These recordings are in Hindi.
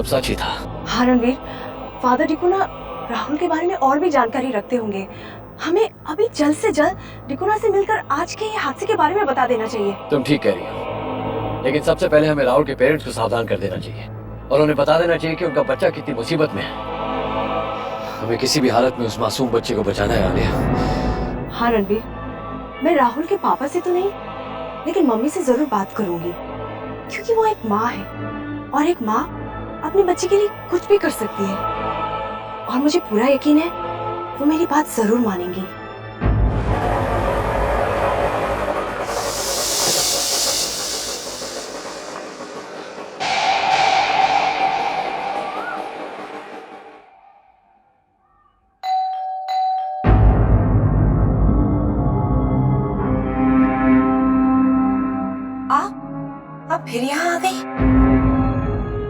सच ही था। हाँ रणवीर, फादर डिकोना राहुल के बारे में और भी जानकारी रखते होंगे। हमें अभी जल्द से जल्द डिकोना से मिलकर आज के ये हादसे के बारे में बता देना चाहिए। तुम ठीक कह रही हो, लेकिन सबसे पहले हमें राहुल के पेरेंट्स को सावधान कर देना चाहिए और उन्हें बता देना चाहिए कि उनका बच्चा कितनी मुसीबत में है। हमें किसी भी हालत में उस मासूम बच्चे को बचाना है आलिया। हाँ रणवीर, मैं राहुल के पापा से तो नहीं, लेकिन मम्मी से जरूर बात करूंगी, क्योंकि वो एक माँ है और एक माँ अपने बच्चे के लिए कुछ भी कर सकती है। और मुझे पूरा यकीन है वो मेरी बात जरूर मानेंगी। आप फिर यहाँ आ गई?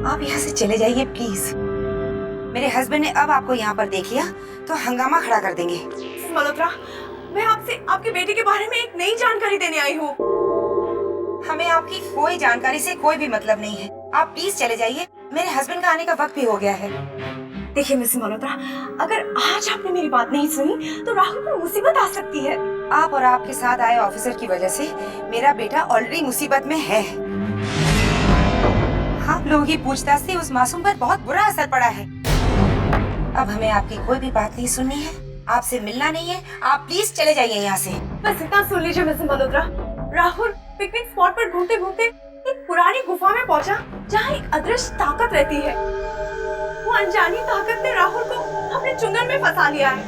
आप यहाँ से चले जाइए प्लीज। मेरे हस्बैंड ने अब आपको यहाँ पर देख लिया तो हंगामा खड़ा कर देंगे। मल्होत्रा, मैं आपसे आपके बेटे के बारे में एक नई जानकारी देने आई हूँ। हमें आपकी कोई जानकारी से कोई भी मतलब नहीं है, आप प्लीज चले जाइए। मेरे हस्बैंड का आने का वक्त भी हो गया है। देखिए मिस मल्होत्रा, अगर आज आपने मेरी बात नहीं सुनी तो राहुल को मुसीबत आ सकती है। आप और आपके साथ आए ऑफिसर की वजह से मेरा बेटा ऑलरेडी मुसीबत में है। आप लोगों की पूछताछ से उस मासूम पर बहुत बुरा असर पड़ा है। अब हमें आपकी कोई भी बात नहीं सुननी है, आपसे मिलना नहीं है, आप प्लीज चले जाइए यहाँ से। बस इतना सुन लीजिए miss Malhotra. Rahul picnic spot पर घूमते घूमते एक पुरानी गुफा में पहुंचा, जहाँ एक अदृश्य ताकत रहती है। वो अनजानी ताकत ने राहुल को अपने चुंगल में फंसा लिया है।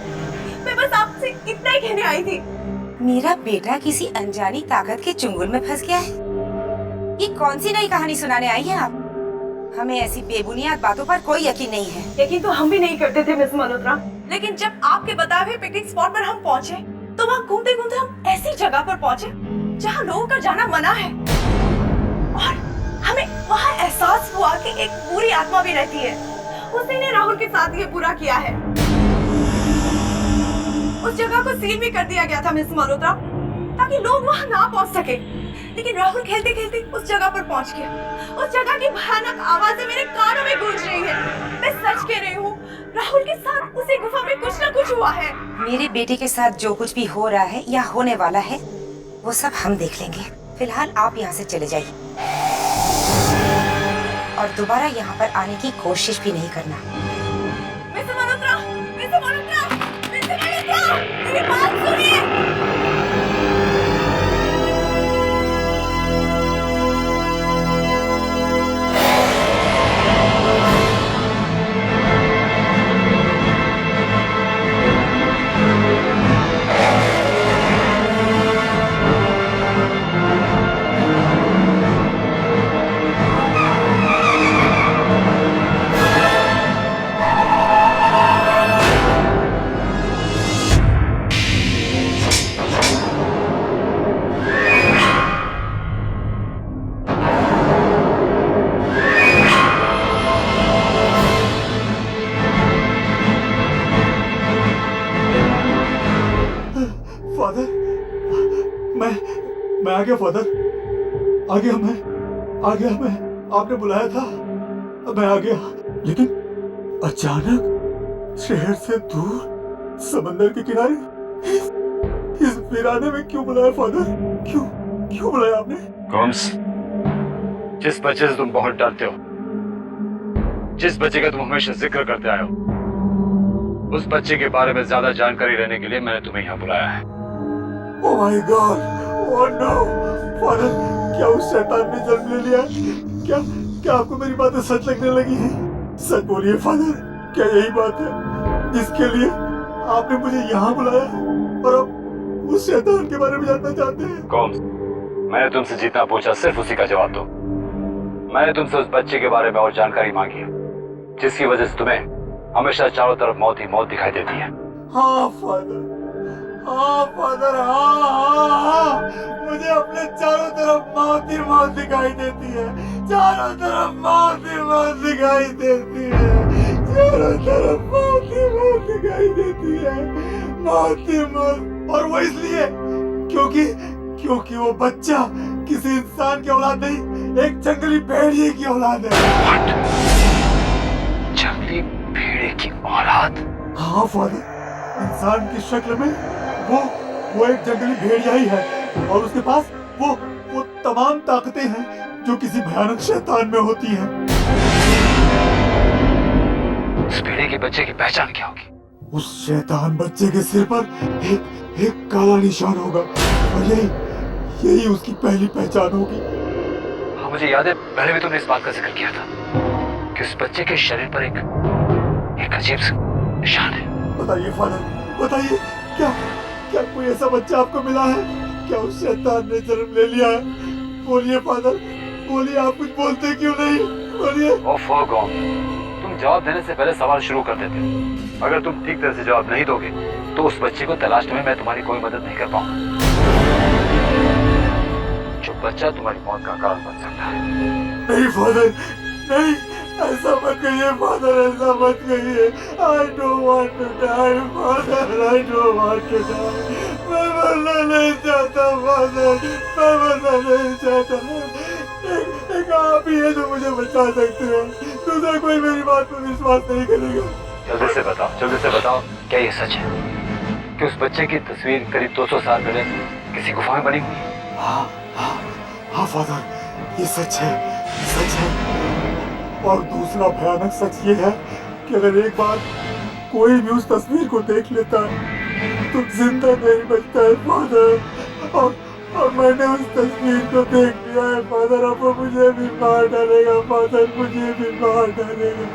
मैं बस आपसे इतना ही कहने आई थी। मेरा बेटा किसी अनजानी ताकत के चुंगल में फंस गया है? ये कौन सी नई कहानी सुनाने आई हैं आप? हमें ऐसी बेबुनियाद बातों पर कोई यकीन नहीं है। यकीन तो हम भी नहीं करते थे मिस मल्होत्रा, लेकिन जब आपके बताए हुए पिकनिक स्पॉट पर हम पहुँचे तो वहाँ घूमते घूमते हम ऐसी जगह पर पहुँचे जहाँ लोगों का जाना मना है, और हमें वहाँ एहसास हुआ कि एक बुरी आत्मा भी रहती है। उसी ने राहुल के साथ ये बुरा किया है। उस जगह को सील भी कर दिया गया था मिस मल्होत्रा, ताकि लोग वहाँ ना पहुँच सके। लेकिन राहुल खेलते खेलते उस जगह पर पहुँच गया। उस जगह की भयानक आवाजें मेरे कानों में गूंज रही है। मैं सच कह रही हूँ, राहुल के साथ उसी गुफा में कुछ न कुछ हुआ है। मेरे बेटे के साथ जो कुछ भी हो रहा है या होने वाला है वो सब हम देख लेंगे। फिलहाल आप यहाँ से चले जाइए और दोबारा यहाँ पर आने की कोशिश भी नहीं करना। Miss Malhotra, miss Malhotra, miss Malhotra, मेरी बात सुनिए। मैं आ गया फादर, आ गया मैं आपने बुलाया था, मैं आ गया। लेकिन अचानक शहर से दूर समंदर के किनारे इस वीराने में क्यों बुलाया फादर? क्यों बुलाया आपने? कॉम्स, जिस बच्चे से तुम बहुत डरते हो, जिस बच्चे का तुम हमेशा जिक्र करते आए हो, उस बच्चे के बारे में ज्यादा जानकारी लेने के लिए मैंने तुम्हें यहाँ बुलाया है। Oh my god, oh no father, क्या उस शैतान ने जन्म ले लिया? क्या आपको मेरी बातें सच लगने लगी है? सच बोलिए फादर, क्या यही बात है जिसके लिए आपने मुझे यहाँ बुलाया और अब उस शैतान के बारे में जानना चाहते हैं? कॉम्स, मैंने तुमसे जितना पूछा सिर्फ उसी का जवाब दो। मैंने तुमसे उस बच्चे के बारे में और जानकारी मांगी है, जिसकी वजह से तुम्हें हमेशा चारों तरफ मौत ही मौत दिखाई देती है। हाँ फादर, हाँ, मुझे अपने चारों तरफ मौत ही मौत दिखाई देती है। चारों तरफ मौत ही मौत दिखाई देती है। चारों तरफ मौत ही मौत दिखाई देती है। मौत ही मौत। और वो इसलिए क्योंकि वो बच्चा किसी इंसान की औलाद नहीं, एक जंगली भेड़िए की औलाद है। की औलाद? हाँ फादर, इंसान की शक्ल में वो एक जंगली भेड़िया ही है और उसके पास वो तमाम ताकतें हैं जो किसी भयानक शैतान में होती हैं। उस भेड़िए के बच्चे की पहचान क्या होगी? उस शैतान बच्चे के सिर पर एक काला निशान होगा और यही उसकी पहली पहचान होगी। हाँ, मुझे याद है पहले भी तुमने इस बात का जिक्र किया था कि उस बच्चे के शरीर पर एक अजीब सा निशान है। बताइए फादर, बताइए, क्या कोई ऐसा बच्चा आपको मिला है? क्या उस शैतान ने जन्म ले लिया है? बोलिए फादर, बोलिए, आप कुछ बोलते क्यों नहीं? बोलिए। ओफो गॉन, तुम जवाब देने से पहले सवाल शुरू कर देते हो। अगर तुम ठीक तरह से जवाब नहीं दोगे तो उस बच्चे को तलाशने में मैं तुम्हारी कोई मदद नहीं कर पाऊंगा। जो बच्चा तुम्हारी मौत का कारण बन सकता है। नहीं फादर, नहीं, ऐसा मत कहिए फादर, ऐसा मत कहिए। I don't want to die, father, I don't want to die. मैं मरना नहीं चाहता फादर, मैं मरना नहीं चाहता। एक आप ही है जो मुझे बचा सकते हैं, दूसरा कोई मेरी बात पर विश्वास नहीं करेगा। जल्दी से बताओ, क्या ये सच है कि उस बच्चे की तस्वीर करीब 200 साल पहले किसी गुफा में बनी हुई है? हाँ फादर, ये सच है। और दूसरा भयानक सच ये है कि अगर एक बार कोई भी उस तस्वीर को देख लेता है तो जिंदा नहीं बचता है फादर। और मैंने उस तस्वीर को देख लिया है फादर। अब वो मुझे भी मार डालेगा फादर, मुझे भी मार डालेगा।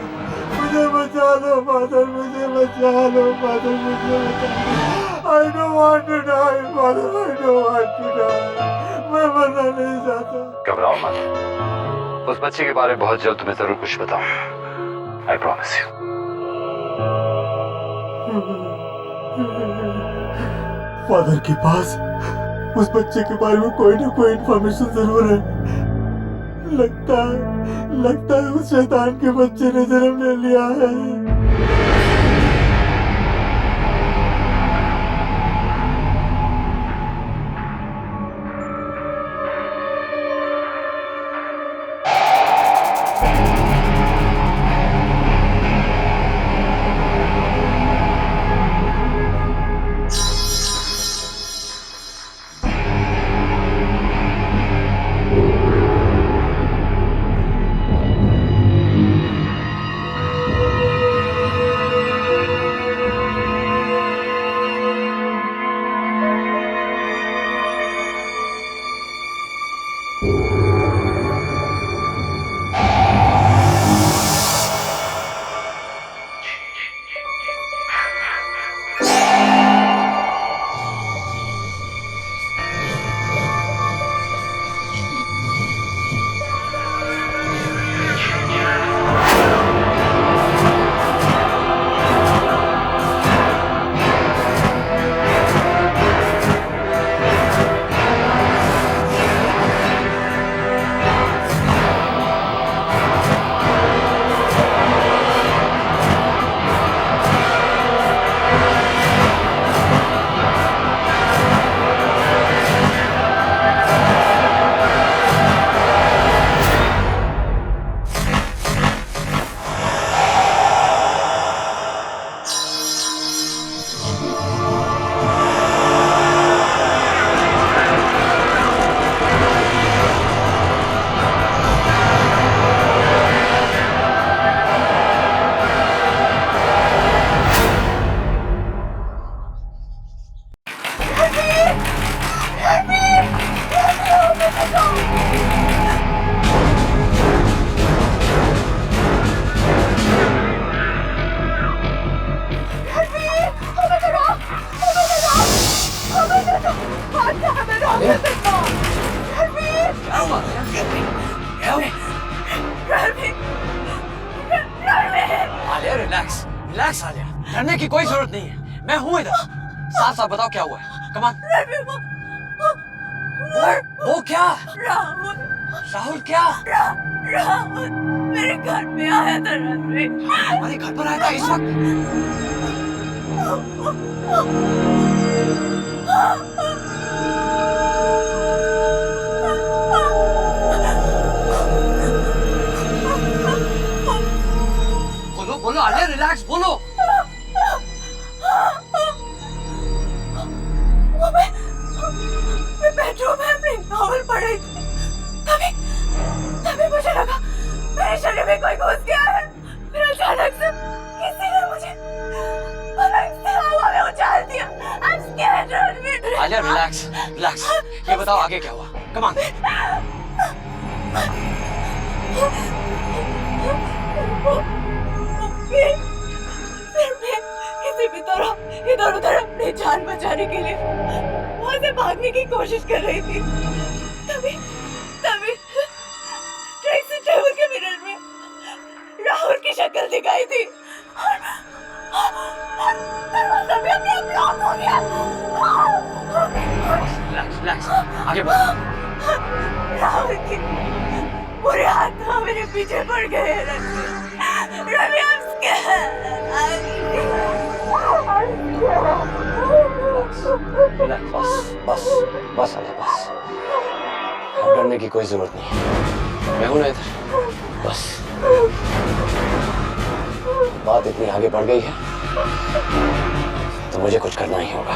मुझे बचा लो फादर, मुझे बचा लो फादर, मुझे बचा लो। I don't want to die father, I don't want to die. मैं मरना नहीं चाहता। घबराओ मत, उस बच्चे के बारे में बहुत जल्द तुम्हें जरूर कुछ बताऊं। I promise you. फादर के पास उस बच्चे के बारे में कोई ना कोई इन्फॉर्मेशन जरूर है। लगता है उस शैतान के बच्चे ने जन्म ले लिया है। रिलैक्स आलिया, डरने की कोई जरूरत नहीं है, मैं हूँ इधर। साफ साफ बताओ क्या हुआ है। Come on. वो क्या? राहुल क्या? राहुल मेरे घर में आया था रणवीर। हमारे घर पर आया था इस वक्त? बोलो आलिया, रिलैक्स बोलो। बेडरूम में अपनी नॉवल पढ़ रही थी, तभी मुझे लगा मेरे शरीर में कोई घुस गया है। फिर अचानक से किसी ने मुझे अलग से हवा में उछाल दिया। I'm scared, Ranveer. Alia relax relax, ये बताओ आगे क्या हुआ? Come on. फिर मैं किसी भी तरह इधर उधर अपनी जान बचाने के लिए वहां से भागने की कोशिश कर रही थी। तभी टैक्सी ड्राइवर के मिरर में राहुल की शक्ल दिखाई थी और दरवाजा भी अपने आप लॉक हो गया। रिलैक्स रिलैक्स, आगे बढ़ो। राहुल की पूरे हाथ मेरे पीछे पड़ गए। Ravi, I'm scared. बस आलिया बस, अब डरने की कोई जरूरत नहीं, मैं हूं ना इधर। बस बात इतनी आगे बढ़ गई है तो मुझे कुछ करना ही होगा।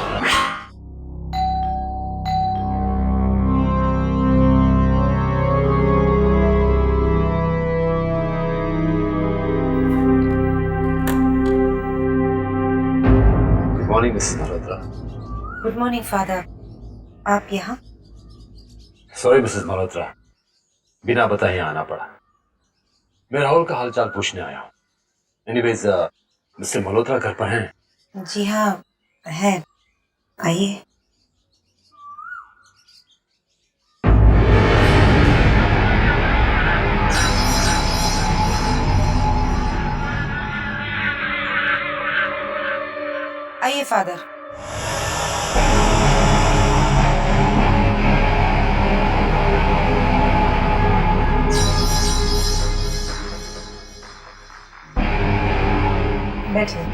Good morning Mrs Malhotra. Good morning father, आप यहाँ? सॉरी मिसेस मल्होत्रा, बिना बताए आना पड़ा। मैं राहुल का हालचाल पूछने आया हूँ। एनीवेज मिस्टर मल्होत्रा घर पर हैं? जी हाँ है, आइए। आइए फादर। बैठिए।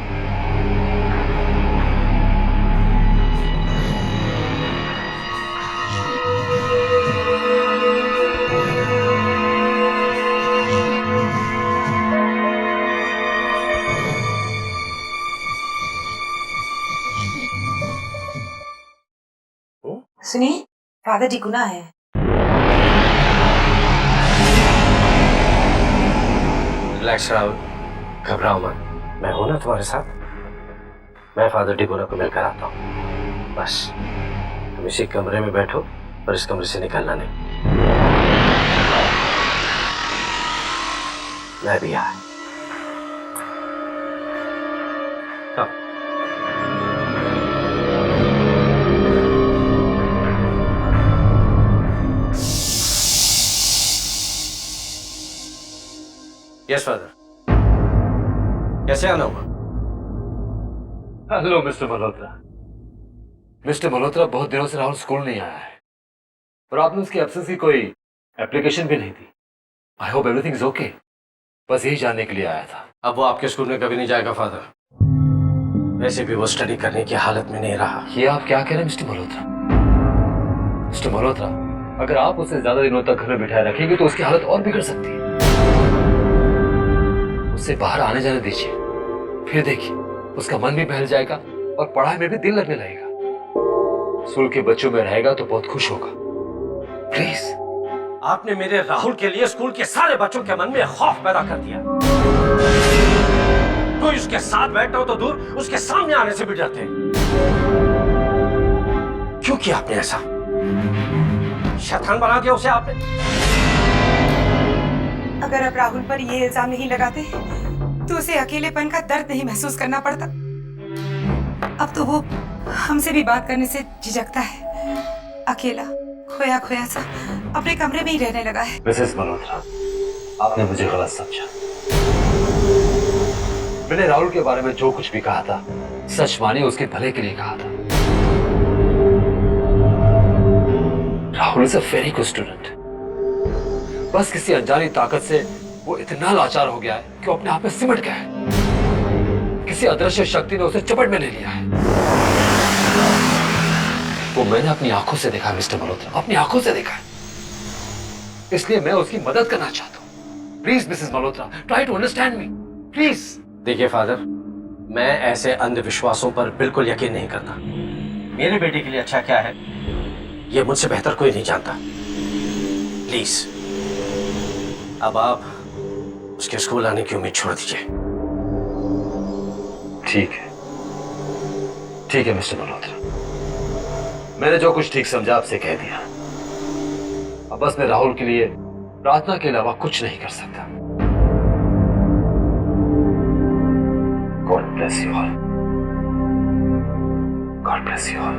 सुनिए, फादर टिकुना है। रिलैक्स राहुल, घबराओ मत, मैं हूं ना तुम्हारे साथ। मैं फादर डिगोना को मिलकर आता हूँ। बस तुम इसी कमरे में बैठो और इस कमरे से निकलना नहीं। मैं भी आया। यस फादर, कैसे आना हुआ? Hello mister Malhotra. Mister Malhotra, बहुत दिनों से राहुल स्कूल नहीं आया है और आपने उसकी एब्सेंस की कोई एप्लीकेशन भी नहीं दी। I hope everything is okay. बस यही जानने के लिए आया था। अब वो आपके स्कूल में कभी नहीं जाएगा फादर। वैसे भी वो स्टडी करने की हालत में नहीं रहा। ये आप क्या कह रहे हैं मिस्टर मल्होत्रा? मिस्टर मल्होत्रा, अगर आप उसे ज्यादा दिनों तक घर में बिठाए रखेंगे तो उसकी हालत और बिगड़ सकती है। उसे बाहर आने जाने दीजिए, फिर देखिए उसका मन भी बहल जाएगा और पढ़ाई में भी दिल लगने लगेगा। स्कूल के बच्चों में रहेगा तो बहुत खुश होगा। प्लीज। आपने मेरे राहुल के लिए स्कूल के सारे बच्चों के मन में खौफ पैदा कर दिया। कोई उसके साथ बैठा हो तो दूर, उसके सामने आने से भी डरते हैं। क्यों किया आपने ऐसा? शैतान बना दिया उसे आपने। अगर आप राहुल पर ये इल्जाम नहीं लगाते तो उसे अकेलेपन का दर्द नहीं महसूस करना पड़ता। अब तो वो हमसे भी बात करने से झिझकता है। अकेला खोया खोया सा अपने कमरे में ही रहने लगा है। मिसेस मल्होत्रा, आपने मुझे गलत समझा। मैंने राहुल के बारे में जो कुछ भी कहा था सच मानिए उसके भले के लिए कहा था। Rahul is a very good student. बस किसी अनजानी ताकत से वो इतना लाचार हो गया है कि वो अपने आप में सिमट गया है। किसी अदृश्य शक्ति ने उसे चपट में ले लिया है। वो मैंने अपनी आंखों से देखा मिस्टर मल्होत्रा, अपनी आंखों से देखा है। इसलिए मैं उसकी मदद करना चाहता हूँ। Please Mrs Malhotra, try to understand me please. देखिए फादर, मैं ऐसे अंधविश्वासों पर बिल्कुल यकीन नहीं करता। मेरे बेटे के लिए अच्छा क्या है ये मुझसे बेहतर कोई नहीं जानता। प्लीज अब आप उसके स्कूल आने की उम्मीद छोड़ दीजिए। ठीक है मिस्टर मल्होत्रा, मैंने जो कुछ ठीक समझा आपसे कह दिया। अब बस मैं राहुल के लिए प्रार्थना के अलावा कुछ नहीं कर सकता। God bless you all. God bless you all.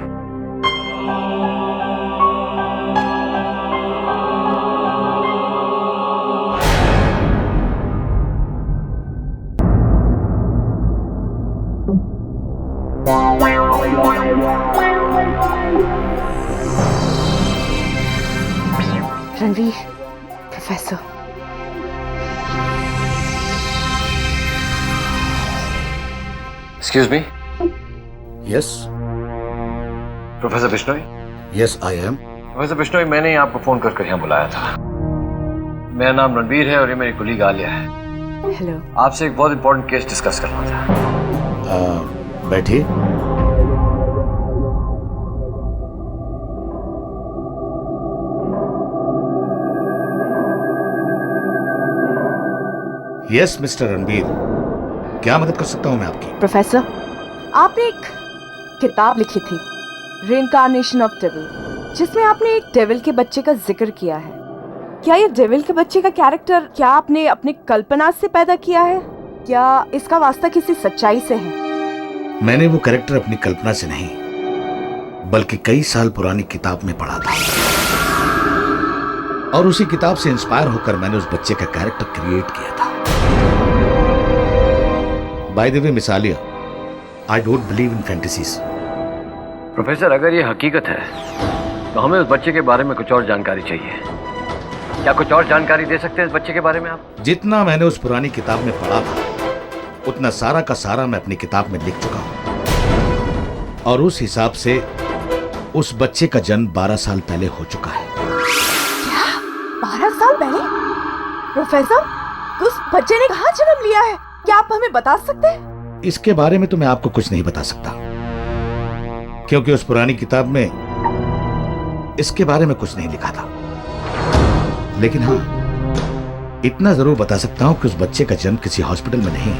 Ranveer, professor. Excuse me, yes professor Bishnoi. Yes I am. Professor Bishnoi, मैंने ही आपको फोन कर यहाँ बुलाया था। मेरा नाम रणवीर है और ये मेरी कुलीग आलिया है। हेलो। आपसे एक बहुत इंपॉर्टेंट केस डिस्कस करना था। बैठिए। यस मिस्टर रणवीर, क्या मदद कर सकता हूं मैं आपकी? प्रोफेसर, आपने एक किताब लिखी थी, रीइंकार्नेशन ऑफ डेविल, जिसमें आपने एक डेविल के बच्चे का जिक्र किया है। क्या ये डेविल के बच्चे का कैरेक्टर क्या आपने अपनी कल्पना से पैदा किया है, क्या इसका वास्ता किसी सच्चाई से है? मैंने वो कैरेक्टर अपनी कल्पना से नहीं, बल्कि कई साल पुरानी किताब में पढ़ा था, और उसी किताब से इंस्पायर होकर मैंने उस बच्चे का कैरेक्टर क्रिएट किया था। By the way miss Alia, I don't believe in fantasies. Professor, अगर ये हकीकत है तो हमें उस बच्चे के बारे में कुछ और जानकारी चाहिए। क्या कुछ और जानकारी दे सकते हैं इस बच्चे के बारे में आप? जितना मैंने उस पुरानी किताब में पढ़ा था, उतना सारा का सारा मैं अपनी किताब में लिख चुका हूं, और उस हिसाब से उस बच्चे का जन्म 12 साल पहले हो चुका है। क्या 12 साल पहले? प्रोफेसर, उस बच्चे ने कहाँ जन्म लिया है? क्या आप हमें बता सकते हैं? इसके बारे में तो मैं आपको कुछ नहीं बता सकता, क्योंकि उस पुरानी किताब में इसके बारे में कुछ नहीं लिखा था। लेकिन हाँ, इतना जरूर बता सकता हूं कि उस बच्चे का जन्म किसी हॉस्पिटल में नहीं,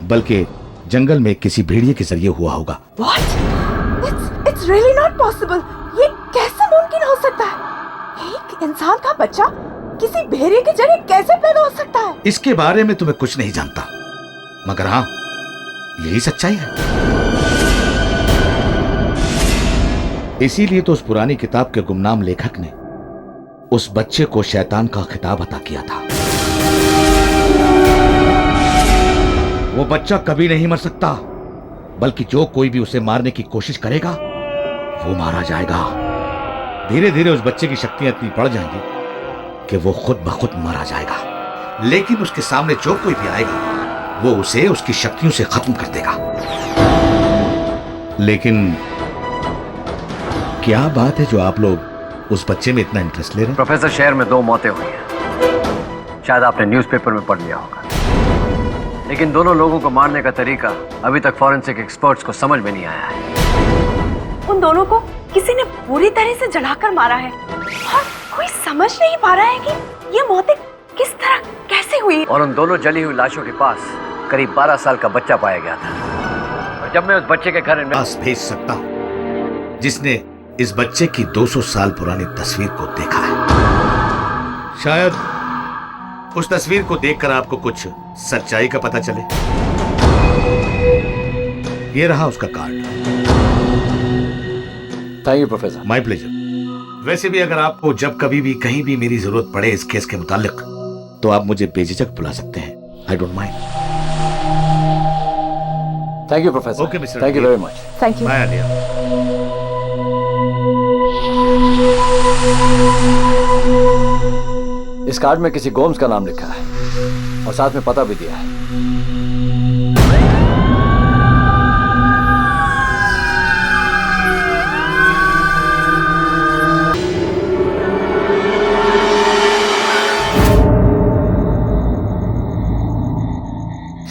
बल्कि जंगल में किसी भेड़िए के जरिए हुआ होगा। What? It's really not possible. ये कैसे मुमकिन हो सकता है? एक इंसान का बच्चा किसी भेड़िए के जरिए कैसे पैदा हो सकता है? इसके बारे में तो मैं कुछ नहीं जानता, मगर हाँ, यही सच्चाई है। इसीलिए तो उस पुरानी किताब के गुमनाम लेखक ने उस बच्चे को शैतान का खिताब अता किया था। वो बच्चा कभी नहीं मर सकता, बल्कि जो कोई भी उसे मारने की कोशिश करेगा वो मारा जाएगा। धीरे धीरे उस बच्चे की शक्तियां इतनी बढ़ जाएंगी कि वो खुद ब खुद मारा जाएगा, लेकिन उसके सामने जो कोई भी आएगा वो उसे उसकी शक्तियों से खत्म कर देगा। लेकिन क्या बात है जो आप लोग उस बच्चे में इतना इंटरेस्ट ले रहे हैं? प्रोफेसर, शहर में 2 मौतें हुई हैं, शायद आपने न्यूज़पेपर में पढ़ लिया होगा, लेकिन दोनों लोगों को मारने का तरीका अभी तक फॉरेंसिक एक्सपर्ट्स को समझ में नहीं आया है। उन दोनों को किसी ने पूरी तरह से जलाकर मारा है और कोई समझ नहीं पा रहा है कि ये मौतें किस तरह कैसे हुई। और उन दोनों जली हुई लाशों के पास करीब 12 साल का बच्चा पाया गया था। और जब मैं उस बच्चे के घर पास भेज सकता हूं जिसने इस बच्चे की 200 साल पुरानी तस्वीर को देखा है। शायद उस तस्वीर को देखकर आपको कुछ सच्चाई का पता चले। ये रहा उसका card. Thank you professor. My pleasure. वैसे भी अगर आपको जब कभी भी कहीं भी मेरी जरूरत पड़े इस केस के मुतालिक, तो आप मुझे बेझिझक बुला सकते हैं। I don't mind. Thank you professor. Okay mister, thank you very much. Thank you. Bye Alia. इस कार्ड में किसी गोम्स का नाम लिखा है और साथ में पता भी दिया है।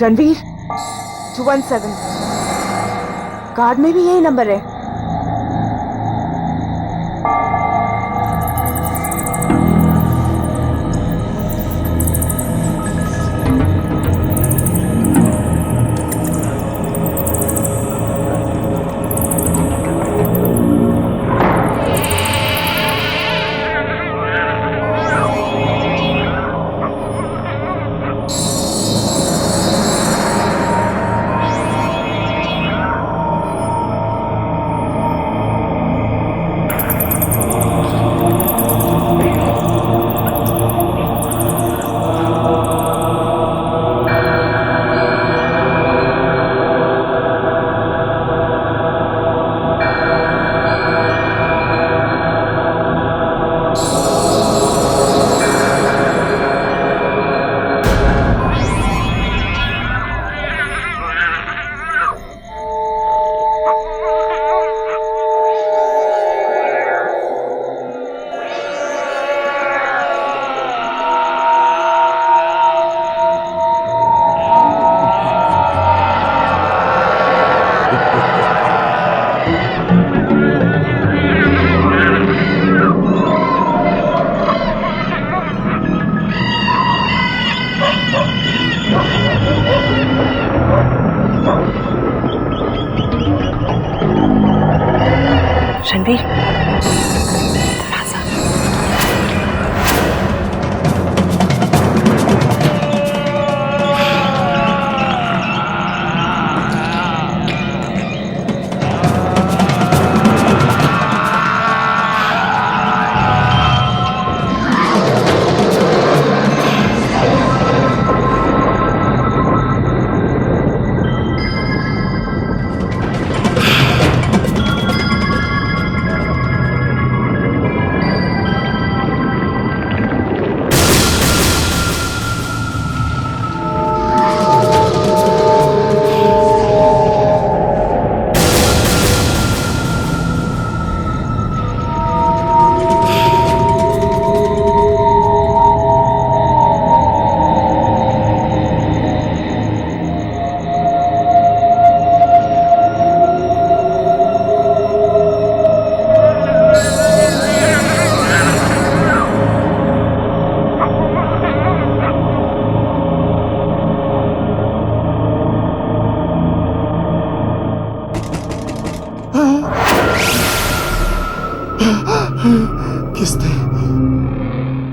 रणवीर 217, कार्ड में भी यही नंबर है।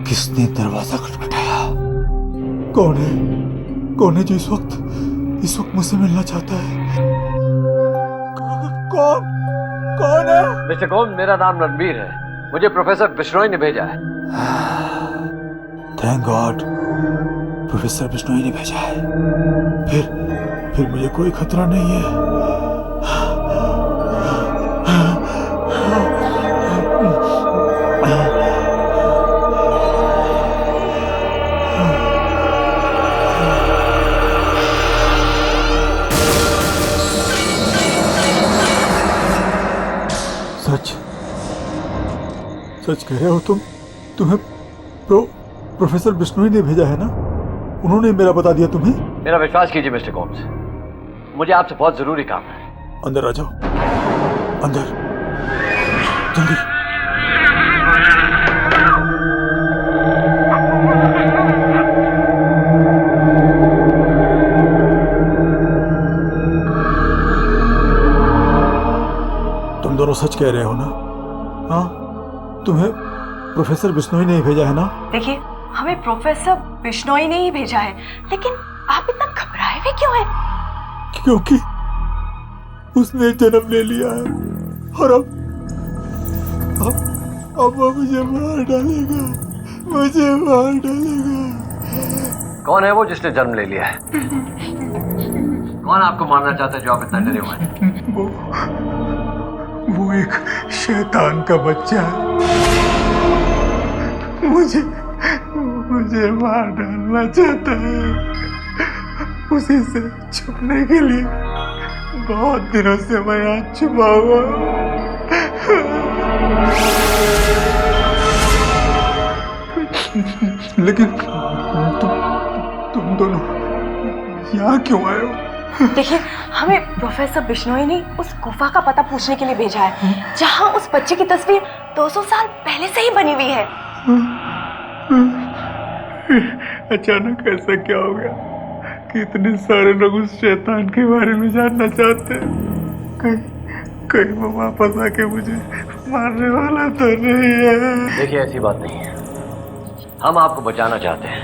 किसने दरवाजा खटखटाया? कौन है जो इस वक्त मुझसे मिलना चाहता है? कौन है? मिस्टर गोम्स, मेरा नाम रणबीर है। मुझे प्रोफेसर बिश्नोई ने भेजा है। थैंक गॉड, प्रोफेसर बिश्नोई ने भेजा है। फिर मुझे कोई खतरा नहीं है। सच कह रहे हो तुम? तुम्हें प्रोफेसर बिश्नोई ने भेजा है ना? उन्होंने मेरा बता दिया तुम्हें? मेरा विश्वास कीजिए मिस्टर गोम्स, मुझे आपसे बहुत जरूरी काम है। अंदर आ जाओ, अंदर जल्दी। तुम दोनों सच कह रहे हो ना? हाँ, तुम्हें प्रोफेसर बिश्नोई ने ही भेजा है ना? देखिए, हमें प्रोफेसर बिश्नोई ने ही भेजा है, लेकिन आप इतना घबराए हुए क्यों हैं? क्योंकि उसने जन्म ले लिया है और अब वो मुझे मार डालेगा, मुझे मार डालेगा। कौन है वो जिसने जन्म ले लिया है? कौन आपको मारना चाहता है जो आप इतना डरे हुए हैं? वो एक शैतान का बच्चा है। मुझे मार डालना चाहता है। उसी से छुपने के लिए बहुत दिनों से मैं यहाँ छुपा हुआ। लेकिन तुम दोनों यहाँ क्यों आए हो? देखिए, हमें प्रोफेसर बिश्नोई ने उस गुफा का पता पूछने के लिए भेजा है, जहाँ उस बच्चे की तस्वीर 200 साल पहले से ही बनी हुई है। अचानक ऐसा क्या हो गया कि इतने सारे लोग उस शैतान के बारे में जानना चाहते हैं? कहीं वो वापस आके मुझे मारने वाला तो नहीं है? देखिए, ऐसी बात नहीं है। हम आपको बचाना चाहते हैं,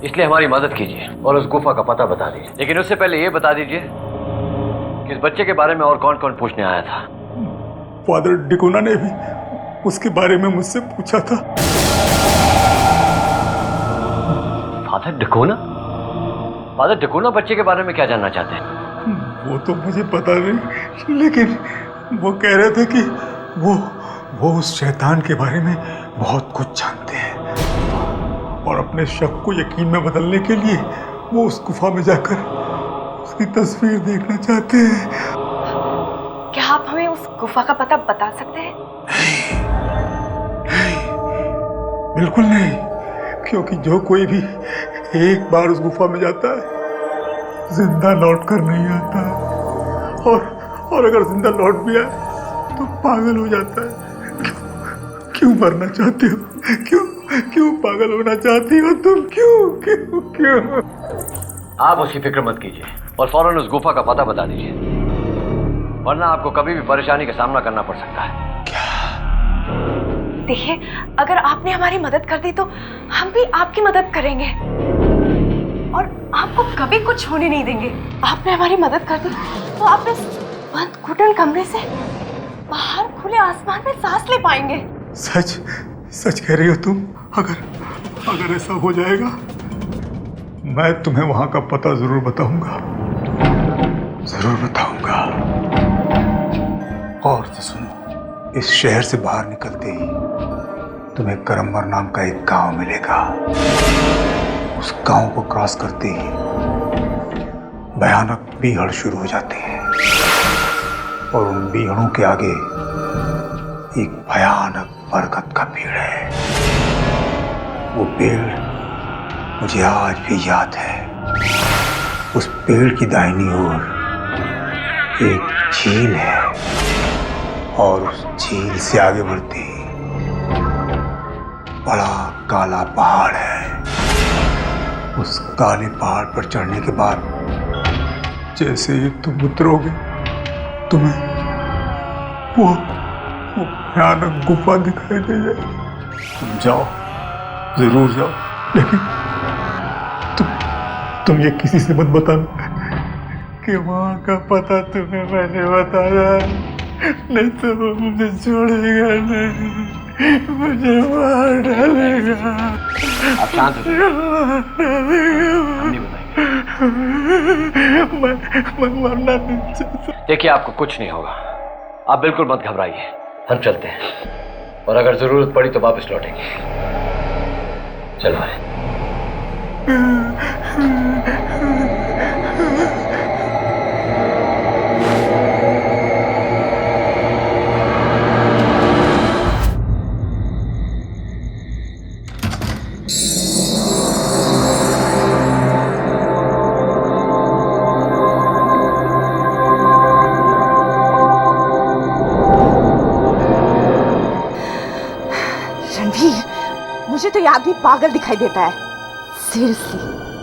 इसलिए हमारी मदद कीजिए और उस गुफा का पता बता दीजिए। लेकिन उससे पहले ये बता दीजिए कि इस बच्चे के बारे में और कौन कौन पूछने आया था? फादर डिकोना ने भी उसके बारे में मुझसे पूछा था। फादर डिकोना? फादर डिकोना बच्चे के बारे में क्या जानना चाहते हैं? वो तो मुझे पता नहीं, लेकिन वो कह रहे थे कि वो उस शैतान के बारे में बहुत कुछ जानते हैं और अपने शक को यकीन में बदलने के लिए वो उस गुफा में जाकर उसकी तस्वीर देखना चाहते हैं। क्या आप हमें उस गुफा का पता बता सकते हैं? बिल्कुल नहीं, क्योंकि जो कोई भी एक बार उस गुफा में जाता है जिंदा लौट कर नहीं आता, और अगर जिंदा लौट भी आए तो पागल हो जाता है। क्यों मरना चाहते हो? क्यों पागल होना चाहती हो तुम? क्यों? आप उसकी फिक्र मत कीजिए और फौरन उस गुफा का पता बता दीजिए, वरना आपको कभी भी परेशानी का सामना करना पड़ सकता है। देखिए, अगर आपने हमारी मदद कर दी तो हम भी आपकी मदद करेंगे और आपको कभी कुछ होने नहीं देंगे। आपने हमारी मदद कर दी तो आप इस बंद घुटन कमरे से बाहर खुले आसमान में सांस ले पाएंगे। सच कह रही हो तुम? अगर ऐसा हो जाएगा, मैं तुम्हें वहां का पता जरूर बताऊंगा। और तो सुनो, इस शहर से बाहर निकलते ही तुम्हें करम्बर नाम का एक गांव मिलेगा। उस गांव को क्रॉस करते ही भयानक बीहड़ शुरू हो जाते हैं और उन बीहड़ों के आगे एक भयानक बरगद का पेड़ है। वो पेड़ मुझे आज भी याद है। उस पेड़ की दाहिनी ओर एक झील है और उस झील से आगे बढ़ते ही बड़ा काला पहाड़ है। उस काले पहाड़ पर चढ़ने के बाद जैसे ही तुम उतरोगे, तुम्हें वो भयानक गुफा दिखाई दे जाएगी। तुम जाओ, जरूर जाओ, लेकिन तुम ये किसी से मत बताना कि वहाँ का पता तुम्हें मैंने बताया, नहीं तो वो मुझे छोड़ेगा नहीं, मुझे मार डालेगा। आप शांत हो जाइए, हम नहीं बताएंगे। मैं मरना नहीं चाहता। देखिए आपको कुछ नहीं होगा, आप बिल्कुल मत घबराइए, हम चलते हैं और अगर जरूरत पड़ी तो वापस लौटेंगे। चलो आए। रणवीर, मुझे तो ये आदमी पागल दिखाई देता है। सीरियसली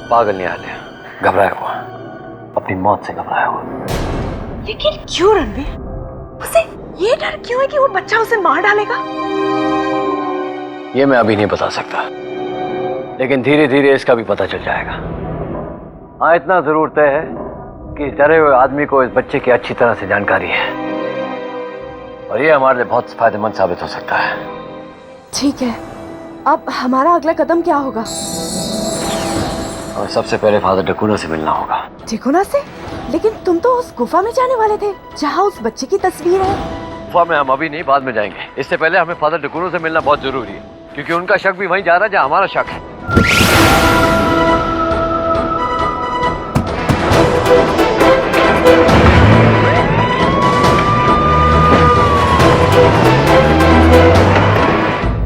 पागल नहीं आलिया, घबराया हुआ, अपनी मौत से घबराया हुआ। लेकिन क्यों रणवीर? उसे ये डर क्यों है कि वो बच्चा उसे मार डालेगा? ये मैं अभी नहीं बता सकता, लेकिन धीरे धीरे इसका भी पता चल जाएगा। हाँ, इतना जरूर तय है कि डरे हुए आदमी को इस बच्चे की अच्छी तरह से जानकारी है और ये हमारे लिए बहुत फायदेमंद साबित हो सकता है। ठीक है, अब हमारा अगला कदम क्या होगा? और सबसे पहले फादर डकुना से मिलना होगा। डकुना से? लेकिन तुम तो उस गुफा में जाने वाले थे जहाँ उस बच्चे की तस्वीर है। गुफा में हम अभी नहीं, बाद में जाएंगे। इससे पहले हमें फादर डकुना से मिलना बहुत जरूरी है, क्योंकि उनका शक भी वहीं जा रहा है जहाँ हमारा शक है।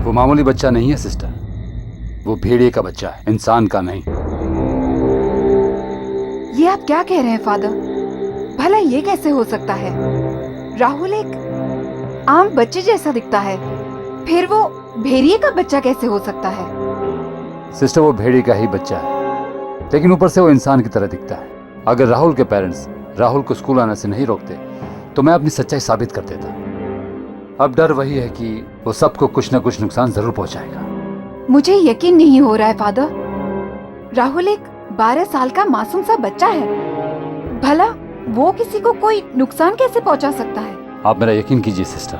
वो मामूली बच्चा नहीं है सिस्टर, वो भेड़िए का बच्चा है, इंसान का नहीं। ये आप क्या कह रहे हैं फादर? भला ये कैसे हो सकता है? राहुल एक आम बच्चे जैसा दिखता है, फिर वो भेड़िए का बच्चा कैसे हो सकता है? सिस्टर, वो भेड़िए का ही बच्चा है, लेकिन ऊपर से वो इंसान की तरह दिखता है। अगर राहुल के पेरेंट्स राहुल को स्कूल आने से नहीं रोकते तो मैं अपनी सच्चाई साबित कर देता। अब डर वही है कि वो सबको कुछ न कुछ नुकसान जरूर पहुंचाएगा। मुझे यकीन नहीं हो रहा है फादर। राहुल एक 12 साल का मासूम सा बच्चा है, भला वो किसी को कोई नुकसान कैसे पहुंचा सकता है? आप मेरा यकीन कीजिए सिस्टर,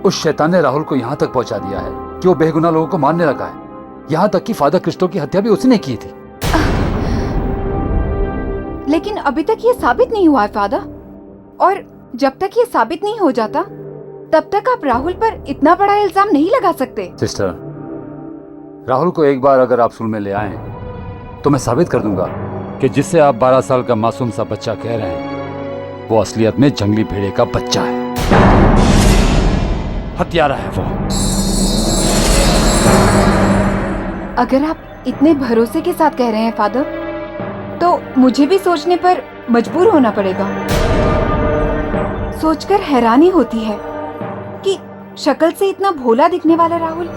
उस शैतान ने राहुल को यहाँ तक पहुंचा दिया है कि वो बेगुनाह लोगों को मारने लगा है। यहाँ तक कि फादर क्रिस्टो की हत्या भी उसने की थी। लेकिन अभी तक ये साबित नहीं हुआ है फादर, और जब तक ये साबित नहीं हो जाता तब तक आप राहुल पर इतना बड़ा इल्जाम नहीं लगा सकते। सिस्टर, राहुल को एक बार अगर आप स्कूल में ले आए तो मैं साबित कर दूंगा कि जिससे आप 12 साल का मासूम सा बच्चा कह रहे हैं वो असलियत में जंगली भेड़िए का बच्चा है, हत्यारा है वो। अगर आप इतने भरोसे के साथ कह रहे हैं फादर, तो मुझे भी सोचने पर मजबूर होना पड़ेगा। सोचकर हैरानी होती है कि शक्ल से इतना भोला दिखने वाला राहुल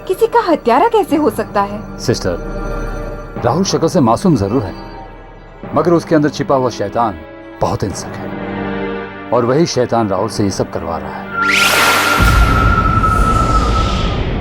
किसी का हत्यारा कैसे हो सकता है। सिस्टर, राहुल शक्ल से मासूम जरूर है, मगर उसके अंदर छिपा हुआ शैतान बहुत हिंसक है, और वही शैतान राहुल से ये सब करवा रहा है।